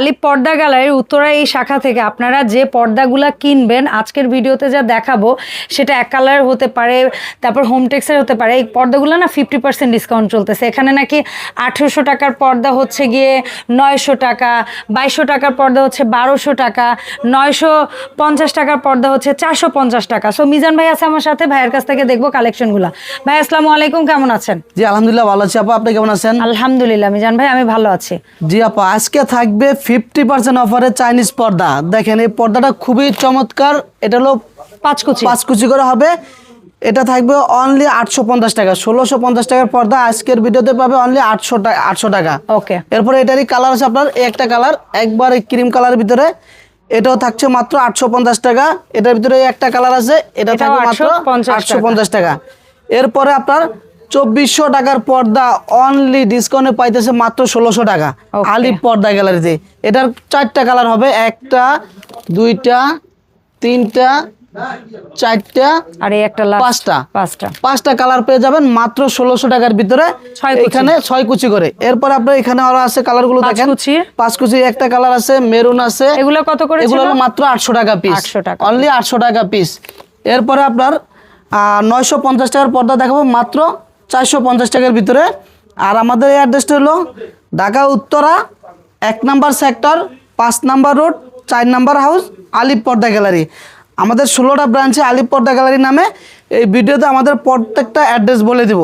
আলিপ পর্দা গ্যালারির উত্তরা এই শাখা থেকে আপনারা যে পর্দাগুলা কিনবেন আজকের ভিডিওতে যা দেখাবো সেটা এক কালার হতে পারে, তারপর হোমটেক্সের হতে পারে। এই পর্দাগুলো না 50% ডিসকাউন্ট চলতেছে। এখানে নাকি 1800 টাকার পর্দা হচ্ছে গিয়ে 900 টাকা, 2200 টাকার পর্দা হচ্ছে 1200 টাকা, 950 টাকার পর্দা হচ্ছে 450 টাকা। সো মিজান ভাই আছে আমার সাথে, ভাইয়ের কাছ থেকে দেখবো কালেকশনগুলো। ভাই আসসালামু আলাইকুম, কেমন আছেন? জি আলহামদুলিল্লাহ ভালো আছি আপা, আপনি কেমন আছেন? আলহামদুলিল্লাহ মিজান ভাই আমি ভালো আছি। জি আপা, আজকে থাকবে 50% অফারে চাইনিজ পর্দা। দেখেন এই পর্দাটা খুবই চমৎকার, এটা হলো পাঁচ কুচি করে হবে। এটা থাকবে অনলি 850 টাকা। 1650 টাকার পর্দা আজকের ভিডিওতে পাবে অনলি 800 টাকা। ওকে, এরপরে এটারই কালার আছে আপনার একটা কালার, একবারে ক্রিম কালারের ভিতরে, এটাও থাকছে মাত্র 850 টাকা। এটার ভিতরে একটা কালার আছে, এটা থাকবে মাত্র 850 টাকা। এরপরে আপনার 2400 টাকার পর্দা অনলি ডিসকাউন্টে পাইতেছে মাত্র 1600 টাকা আলিপ পর্দা গ্যালারিতে। এটার 4টা কালার হবে, একটা, দুইটা, তিনটা, চারটা আর একটা পাঁচটা কালার পেয়ে যাবেন মাত্র 1600 টাকার ভিতরে। এখানে 6 কুচি করে। এরপর আপনার এখানে আরো আছে কালার গুলো দেখেন, 5 কুচি একটা কালার আছে, মেরুন আছে। এগুলো কত করে? এগুলো হলো মাত্র 800 টাকা পিস, অনলি 800 টাকা পিস। এরপরে আপনার 950 টাকার পর্দা দেখাবো মাত্র 450 টাকার ভিতরে। আর আমাদের এই অ্যাড্রেসটা হলো ঢাকা উত্তরা 1 নম্বর সেক্টর, 5 নম্বর রোড, 4 নম্বর হাউস, আলিপ পর্দা গ্যালারি। আমাদের 16টা ব্রাঞ্চে আলিপ পর্দা গ্যালারি নামে। এই ভিডিওতে আমাদের প্রত্যেকটা অ্যাড্রেস বলে দিব।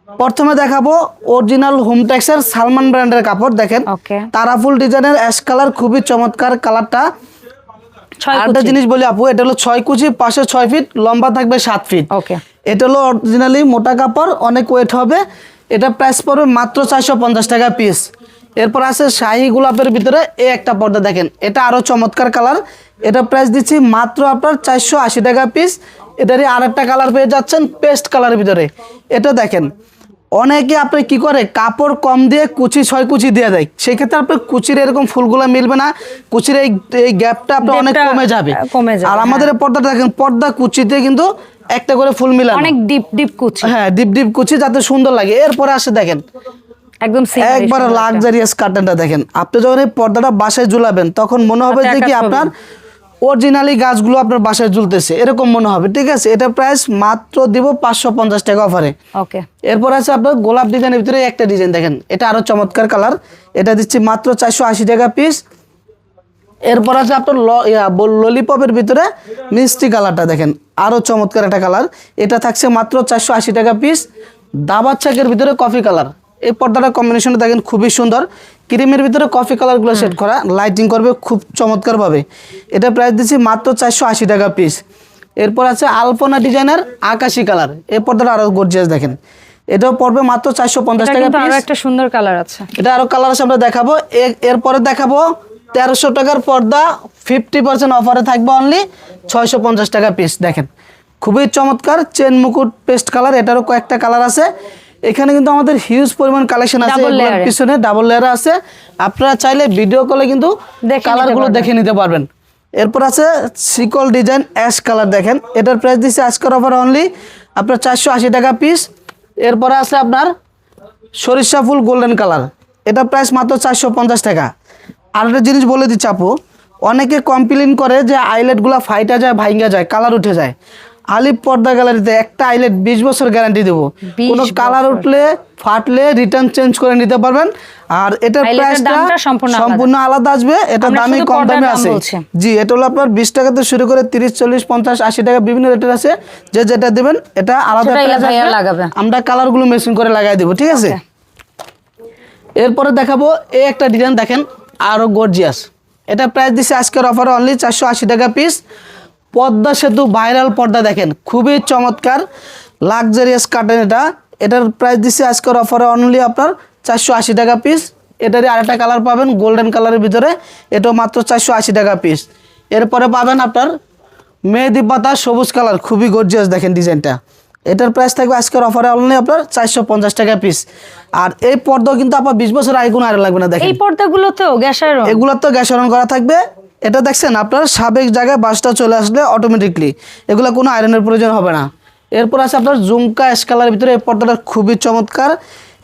প্রথমে দেখাবো অরিজিনাল হোমটেক্সের সালমান ব্র্যান্ডের কাপড়। দেখেন তারাফুল ডিজাইনের অ্যাশ কালার, খুবই চমৎকার কালারটা। আরেকটা জিনিস বলি আপু, এটা হলো 6 কুচি, পাশে 6 ফিট, লম্বা থাকবে 7 ফিট। এটা হলো অরিজিনালি মোটা কাপড়, অনেক ওয়েট হবে। এটা প্রাইস পড়বে মাত্র 450 টাকা পিস। এরপর আছে শাহি গোলাপের ভিতরে এই একটা পর্দা, দেখেন এটা আরো চমৎকার কালার। এটা প্রাইস দিচ্ছি মাত্র আপনার 480 টাকা পিস। এটারই আরেকটা কালার পেয়ে যাচ্ছেন পেস্ট কালারের ভিতরে। এটা দেখেন অনেকে আপনি কি করে কাপড় কম দিয়ে কুচি 6 কুচি দিয়ে দেয়, সেক্ষেত্রে আপনার কুচির এরকম ফুলগুলা মিলবে না, কুচির এই গ্যাপটা আপনার অনেক কমে যাবে। আর আমাদের পর্দাটা দেখেন, পর্দা কুচিতে কিন্তু একটা করে ফুল মিলানো, অনেক ডিপ কুচি। হ্যাঁ ডিপ কুচি, যাতে সুন্দর লাগে। এরপরে আসে দেখেন একবার লাক্সারিয়াস কার্টেনটা দেখেন। আপনি যখন এই পর্দাটা বাসায় ঝুলাবেন তখন মনে হবে যে কি আপনার অরিজিনালি গাছগুলো আপনার বাসায় ঝুলতেছে, এরকম মনে হবে। ঠিক আছে, এটা প্রাইস মাত্র দিব 550 টাকা অফারে। ওকে, এরপর আছে আপনার গোলাপ ডিজাইনের ভিতরে একটা ডিজাইন, দেখেন এটা আরো চমৎকার কালার। এটা দিচ্ছি মাত্র 480 টাকা পিস। এরপর আছে আপনার ললিপপের ভিতরে মিষ্টি কালারটা, দেখেন আরো চমৎকার একটা কালার। এটা থাকছে মাত্র 480 টাকা পিস। দাবার চাকের ভিতরে কফি কালার, এই পর্দাটা কম্বিনেশনটা দেখেন খুবই সুন্দর। ক্রিমের ভিতরে কফি কালারগুলো সেট করা, লাইটিং করবে খুব চমৎকারভাবে। এটা প্রাইস দিচ্ছি মাত্র 480 টাকা পিস। এরপর আছে আলপনা ডিজাইনের আকাশি কালার, এই পর্দাটা আরো গর্জিয়াস, দেখেন এটাও পড়বে মাত্র 450 টাকা পিস। আরো একটা সুন্দর কালার আছে, এটা আরো কালার আছে, আমরা দেখাবো। এরপরে দেখাবো 1300 টাকার পর্দা 50% অফারে থাকবে অনলি 650 টাকা পিস। দেখেন খুবই চমৎকার চেন মুকুট পেস্ট কালার, এটারও কয়েকটা কালার আছে। এখানে কিন্তু আমাদের হিউজ পরিমাণ কালেকশন আছে, পিছনে ডাবল লেয়ার আছে। আপনারা চাইলে ভিডিও কলে কিন্তু কালারগুলো দেখে নিতে পারবেন। এরপর আছে সিকল ডিজাইন অ্যাশ কালার, দেখেন এটার প্রাইস দিচ্ছে আজকের অফার অনলি আপনার 480 টাকা পিস। এরপরে আছে আপনার সরিষা ফুল গোল্ডেন কালার, এটা প্রাইস মাত্র 450 টাকা। আর একটা জিনিস বলে দিচ্ছি আপু, অনেকে কমপ্লেন করে যে আইলেটগুলো ফাইটা যায়, ভাইঙ্গা যায়, কালার উঠে যায়। আলিপ পর্দা গ্যালারিতে একটা আইলেট 20 বছর গ্যারান্টি দেবো, কোনো কালার উঠলে ফাটলে রিটার্ন চেঞ্জ করে নিতে পারবেন। আর এটার প্রাইসটা সম্পূর্ণ আলাদা আসবে, এটা দামি কম দামে আছে। জি, এটা হলো আপনার 20 টাকা থেকে শুরু করে 30, 40, 50, 80 টাকা বিভিন্ন রেটের আছে। যে যেটা দেবেন এটা আলাদা লাগাবে, আমরা কালারগুলো মেশিন করে লাগাই দেবো। ঠিক আছে, এরপরে দেখাবো এই একটা ডিজাইন, দেখেন আরো গর্জিয়াস। এটা প্রাইস দিচ্ছে আজকের অফারে অনলি 480 টাকা পিস। পদ্মা সেতু ভাইরাল পর্দা, দেখেন খুবই চমৎকার লাক্সারিয়াস কার্টেন। এটার প্রাইস দিচ্ছে আজকের অফারে অনলি আপনার 480 টাকা পিস। এটারই আরেকটা কালার পাবেন গোল্ডেন কালারের ভিতরে, এটাও মাত্র 480 টাকা পিস। এরপরে পাবেন আপনার মেহেদি পাতা সবুজ কালার, খুবই গর্জিয়াস, দেখেন ডিজাইনটা। এটার প্রাইস থাকবে আজকের অফারে অনলি আপনার 450 টাকা পিস। আর এই পর্দা কিন্তু আপনার 20 বছর আগে কোনো আয়রন লাগবে না। দেখেন এই পর্দাগুলো তো গ্যাস আয়রন, এগুলো তো গ্যাস আয়রন করা থাকবে। এটা দেখছেন আপনার সাবেক জায়গায় বাসটা চলে আসলে অটোমেটিকলি এগুলো কোনো আয়রনের প্রয়োজন হবে না। এরপর আছে আপনার জুমকা অ্যাশ কালারের ভিতরে এই পর্দাটা খুবই চমৎকার।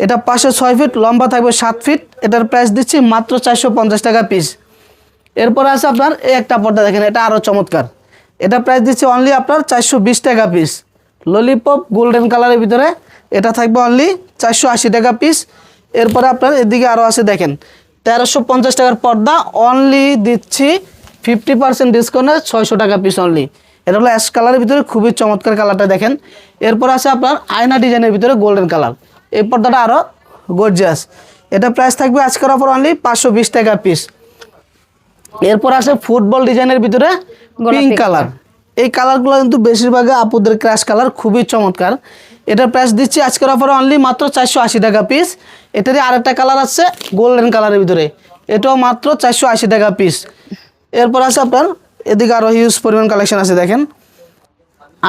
এটা পাশে 6 ফিট, লম্বা থাকবে 7 ফিট। এটার প্রাইস দিচ্ছি মাত্র 450 টাকা পিস। এরপর আছে আপনার এই একটা পর্দা দেখেন, এটা আরও চমৎকার। এটা প্রাইস দিচ্ছি অনলি আপনার 420 টাকা পিস। ললিপপ গোল্ডেন কালারের ভিতরে এটা থাকবে অনলি 480 টাকা পিস। এরপরে আপনার এদিকে আরও আছে দেখেন 1350 টাকার পর্দা, অনলি দিচ্ছি 50% ডিসকাউন্টে 600 টাকা পিস অনলি। এটা হলো অ্যাশ কালারের ভিতরে, খুবই চমৎকার কালারটা দেখেন। এরপর আছে আপনার আয়না ডিজাইনের ভিতরে গোল্ডেন কালার, এই পর্দাটা আরও গর্জিয়াস। এটা প্রাইস থাকবে আজকের অফার অনলি 520 টাকা পিস। এরপর আছে ফুটবল ডিজাইনের ভিতরে পিঙ্ক কালার। এই কালারগুলো কিন্তু বেশিরভাগ আপুদের ক্র্যাশ কালার, খুবই চমৎকার। এটার প্রাইস দিচ্ছি আজকের অফারে অনলি মাত্র 480 টাকা পিস। এটারই আরেকটা কালার আছে গোল্ডেন কালারের ভিতরে, এটাও মাত্র 480 টাকা পিস। এরপর আছে আপনার এদিকে আরও হিউজ পরিমাণ কালেকশন আছে দেখেন,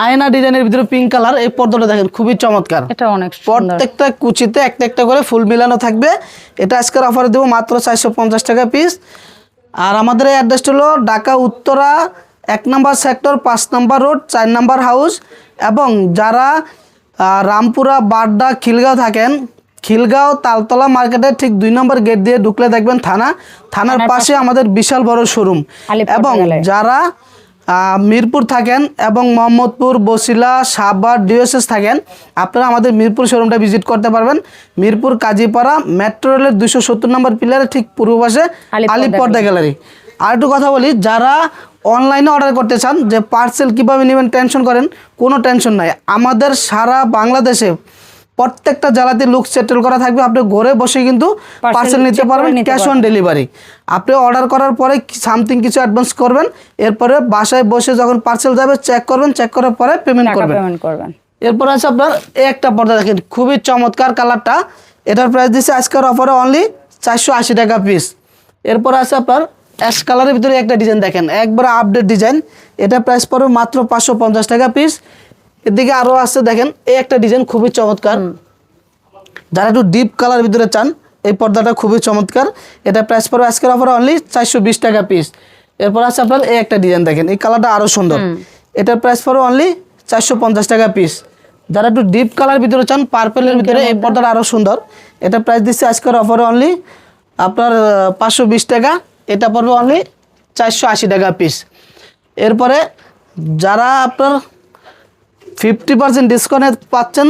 আয়না ডিজাইনের ভিতরে পিঙ্ক কালার। এই পর্দাটা দেখেন খুবই চমৎকার, এটা অনেক সুন্দর। প্রত্যেকটা কুচিতে একটা একটা করে ফুল মিলানো থাকবে। এটা আজকের অফারে দেবো মাত্র 450 টাকা পিস। আর আমাদের এই অ্যাড্রেসটা হলো ঢাকা উত্তরা 1 নম্বর সেক্টর 5 নম্বর রোড 4 নম্বর হাউস। এবং যারা রামপুরা বাড্ডা খিলগাঁও থাকেন, খিলগাঁও তালতলা মার্কেটের ঠিক 2 নম্বর গেট দিয়ে ঢুকলে দেখবেন থানার পাশে আমাদের বিশাল বড় শোরুম। এবং যারা মিরপুর থাকেন এবং মোহাম্মদপুর, বসিলা, সাভার, ডিওএসএস থাকেন, আপনারা আমাদের মিরপুর শোরুমটা ভিজিট করতে পারবেন। মিরপুর কাজীপাড়া মেট্রো রেলের 270 নম্বর পিলারের ঠিক পূর্ব পাশে আলিপ পর্দা গ্যালারি। আর একটু কথা বলি, যারা অনলাইনে অর্ডার করতে চান যে পার্সেল কীভাবে নেবেন টেনশন করেন, কোনো টেনশন নাই। আমাদের সারা বাংলাদেশে প্রত্যেকটা জেলাতে লুক সেটেল করা থাকবে, আপনি ঘরে বসে কিন্তু পার্সেল নিতে পারবেন, ক্যাশ অন ডেলিভারি। আপনি অর্ডার করার পরে সামথিং কিছু অ্যাডভান্স করবেন, এরপরে বাসায় বসে যখন পার্সেল যাবে চেক করবেন, চেক করার পরে পেমেন্ট করবেন। এরপর আছে আপনার এই একটা পর্দা দেখেন, খুবই চমৎকার কালারটা। এটার প্রাইস দিচ্ছে আজকের অফারে অনলি 480 টাকা পিস। এরপর আছে আপনার অ্যাশ কালারের ভিতরে একটা ডিজাইন দেখেন, একবারে আপডেট ডিজাইন। এটা প্রাইস পড়বে মাত্র 550 টাকা পিস। এদিকে আরও আছে দেখেন এই একটা ডিজাইন, খুবই চমৎকার। যারা একটু ডিপ কালার ভিতরে চান, এই পর্দাটা খুবই চমৎকার। এটা প্রাইস পড়বে আজকের অফারে অনলি 420 টাকা পিস। এরপর আছে আপনার এই একটা ডিজাইন দেখেন, এই কালারটা আরও সুন্দর। এটার প্রাইস পড়বে অনলি 450 টাকা পিস। যারা একটু ডিপ কালার ভিতরে চান, পার্পেলের ভিতরে, এই পর্দাটা আরও সুন্দর। এটা প্রাইস দিচ্ছে আজকের অফারে অনলি আপনার 520 টাকা। এটা পড়বে অনলি 480 টাকা পিস। এরপরে যারা আপনার 50% ডিসকাউন্টে পাচ্ছেন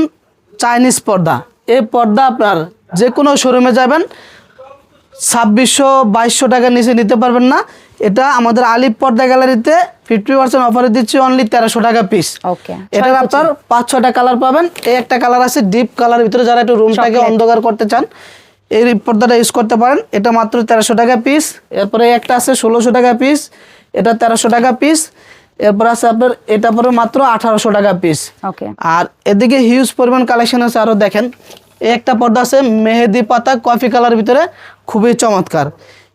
চাইনিজ পর্দা, এই পর্দা আপনার যে কোনো শোরুমে যাবেন 2600-2200 টাকার নিচে নিতে পারবেন না। এটা আমাদের আলিপ পর্দা গ্যালারিতে 50% অফারে দিচ্ছি অনলি 1300 টাকা পিস। এটার আপনার 5-6টা কালার পাবেন। এই একটা কালার আছে ডিপ কালার ভিতরে, যারা একটু রুমটাকে অন্ধকার করতে চান এই পর্দাটা ইউজ করতে পারেন। এটা মাত্র 1300 টাকা পিস। এরপরে একটা আছে 1600 টাকা পিস, এটা 1300 টাকা পিস। এরপর আছে আপনার এটা পরে মাত্র 1800 টাকা পিস। আর এদিকে হিউজ পরিমাণ কালেকশন আছে আরও দেখেন। এই একটা পর্দা আছে মেহেদি পাতা কফি কালার ভিতরে, খুবই চমৎকার।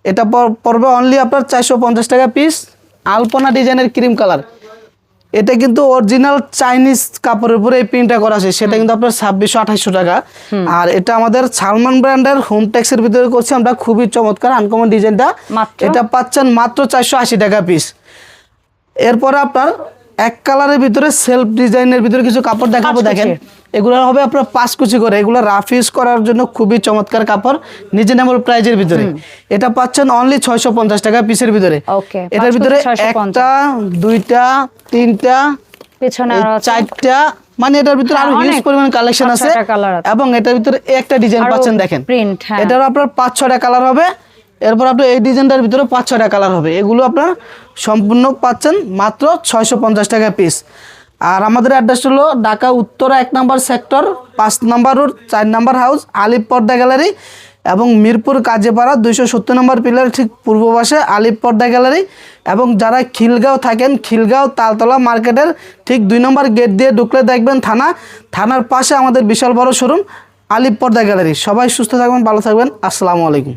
এটা পড়বে অনলি আপনার 450 টাকা পিস। আলপনা ডিজাইনের ক্রিম কালার, এটা কিন্তু অরিজিনাল চাইনিজ কাপড়ের উপরে এই প্রিন্টটা করা আছে, সেটা কিন্তু আপনার 2600-2800 টাকা। আর এটা আমাদের সালমান ব্র্যান্ডের হোমটেক্সের ভিতরে করছি আমরা, খুবই চমৎকার আনকমন ডিজাইনটা। এটা পাচ্ছেন মাত্র 480 টাকা পিস। এরপরে আপনার এক কালারের ভিতরে সেলফ ডিজাইনের ভিতরে কিছু কাপড় দেখাবো দেখেন, এগুলো হবে আপনার 5 কুচি করে। এগুলো রাফ ইউজ করার জন্য খুবই চমৎকার কাপড়, রিজনেবল প্রাইজের ভিতরে। এটা পাচ্ছেন অনলি 650 টাকা পিসের ভিতরে। এটার ভিতরে একটা, দুইটা, তিনটা, পেছনে 4টা, মানে এটার ভিতরে আরো হিউজ পরিমাণ কালেকশন আছে। এবং এটার ভিতরে একটা ডিজাইন পাচ্ছেন দেখেন, এটার আপনার 5-6টা কালার হবে। এরপর আপনার এই ডিজাইনটার ভিতরে 5-6টা কালার হবে। এগুলো আপনার সম্পূর্ণ পাচ্ছেন মাত্র 650 টাকা পিস। আর আমাদের অ্যাড্রেস হলো ঢাকা উত্তরা 1 নম্বর সেক্টর 5 নম্বর রোড 4 নম্বর হাউস আলিপ পর্দা গ্যালারি। এবং মিরপুর কাজীপাড়া 270 নম্বর পিলার ঠিক পূর্ব পাশে আলিপ পর্দা গ্যালারি। এবং যারা খিলগাঁও থাকেন, খিলগাঁও তালতলা মার্কেটের ঠিক 2 নম্বর গেট দিয়ে ঢুকলে দেখবেন থানার পাশে আমাদের বিশাল বড় শোরুম আলিপ পর্দা গ্যালারি। সবাই সুস্থ থাকবেন, ভালো থাকবেন। আসসালামু আলাইকুম।